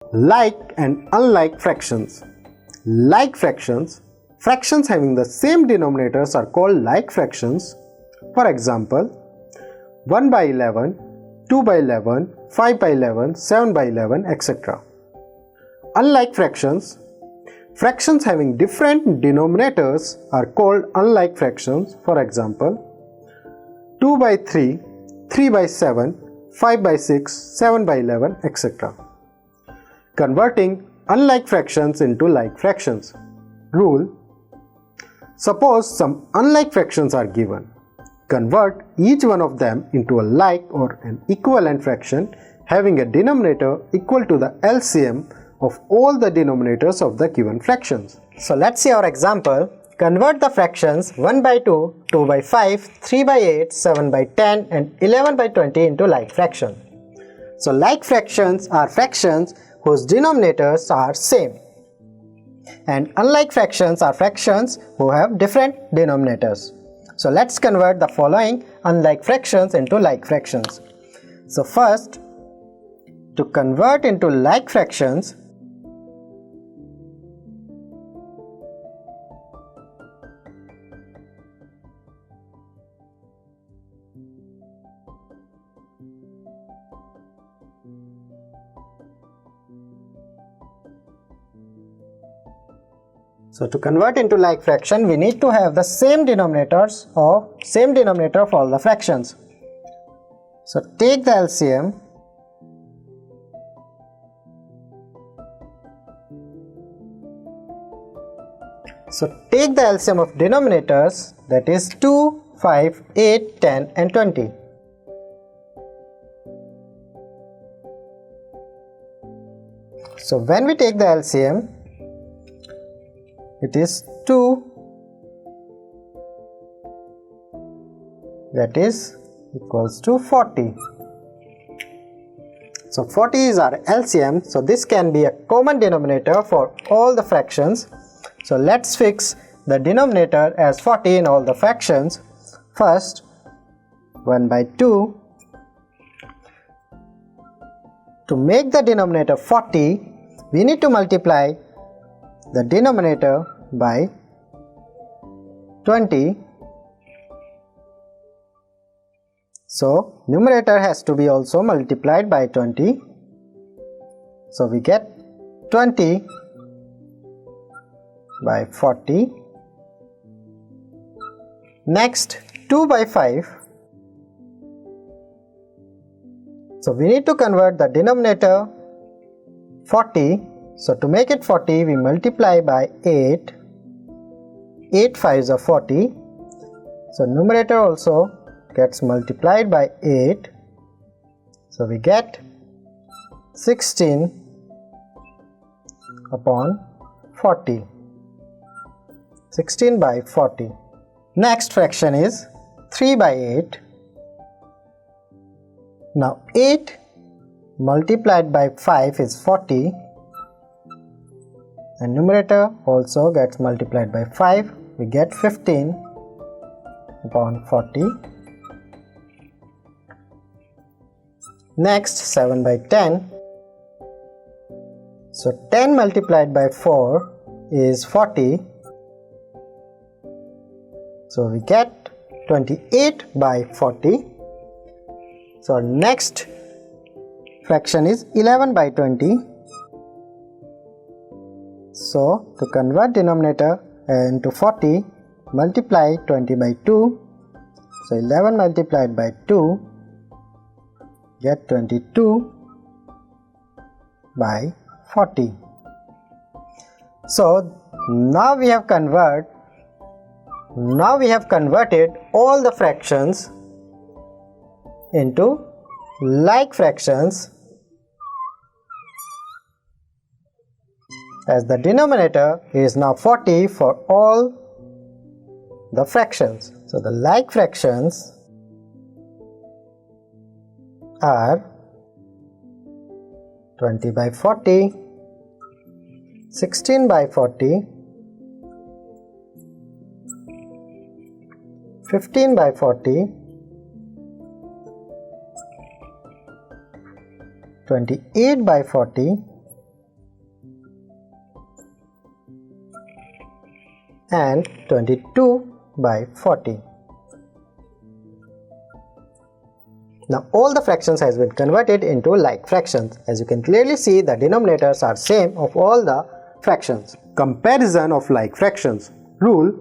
Like and unlike fractions. Like fractions, fractions having the same denominators are called like fractions. For example, 1 by 11, 2 by 11, 5 by 11, 7 by 11, etc. Unlike fractions, fractions having different denominators are called unlike fractions. For example, 2 by 3, 3 by 7, 5 by 6, 7 by 11, etc. Converting unlike fractions into like fractions. Rule: suppose some unlike fractions are given. Convert each one of them into a like or an equivalent fraction having a denominator equal to the LCM of all the denominators of the given fractions. So let's see our example. Convert the fractions 1 by 2, 2 by 5, 3 by 8, 7 by 10 and 11 by 20 into like fractions. So like fractions are fractions whose denominators are same, and unlike fractions are fractions who have different denominators. So let's convert the following unlike fractions into like fractions. So first, to convert into like fractions, like fraction, we need to have the same denominator of all the fractions. So take the LCM. So take the LCM of denominators, that is 2, 5, 8, 10 and 20. So when we take the LCM, it is 2, that is equals to 40. So 40 is our LCM, so this can be a common denominator for all the fractions. So let's fix the denominator as 40 in all the fractions. First, 1 by 2. To make the denominator 40, we need to multiply the denominator by 20. So numerator has to be also multiplied by 20. So we get 20 by 40. Next, 2 by 5. So we need to convert the denominator 40. So to make it 40, we multiply by 8. 8 5s are 40. So numerator also gets multiplied by 8. So we get 16 upon 40. 16 by 40. Next fraction is 3 by 8. Now 8 multiplied by 5 is 40. And numerator also gets multiplied by 5. We get 15 upon 40. Next, 7 by 10. So 10 multiplied by 4 is 40. So we get 28 by 40. So our next fraction is 11 by 20. So to convert denominator into 40, multiply 20 by 2. So 11 multiplied by 2, get 22 by 40. So now we have converted all the fractions into like fractions, as the denominator is now 40 for all the fractions. So the like fractions are 20 by 40, 16 by 40, 15 by 40, 28 by 40, and 22 by 40. Now all the fractions has been converted into like fractions. As you can clearly see, the denominators are same of all the fractions. Comparison of like fractions. Rule: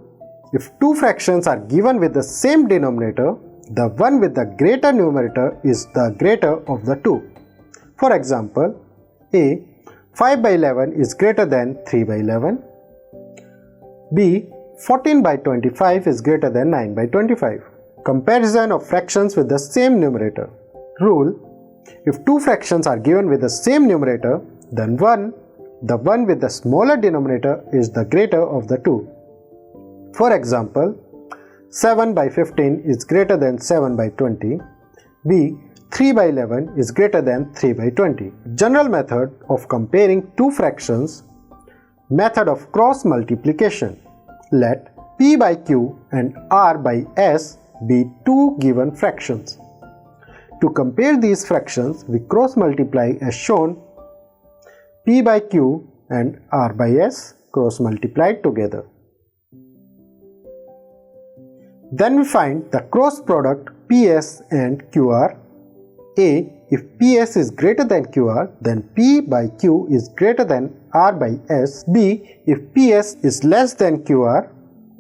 if two fractions are given with the same denominator, the one with the greater numerator is the greater of the two. For example, A. 5 by 11 is greater than 3 by 11. B. 14 by 25 is greater than 9 by 25. Comparison of fractions with the same numerator. Rule: if two fractions are given with the same numerator, then the one with the smaller denominator is the greater of the two. For example, 7 by 15 is greater than 7 by 20. B. 3 by 11 is greater than 3 by 20. General method of comparing two fractions. Method of cross multiplication. Let P by Q and R by S be two given fractions. To compare these fractions, we cross multiply as shown. P by Q and R by S cross multiplied together. Then we find the cross product PS and QR. A. If PS is greater than QR, then P by Q is greater than R by S. B. If PS is less than QR,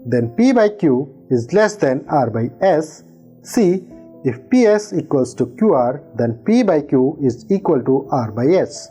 then P by Q is less than R by S. C. If PS equals to QR, then P by Q is equal to R by S.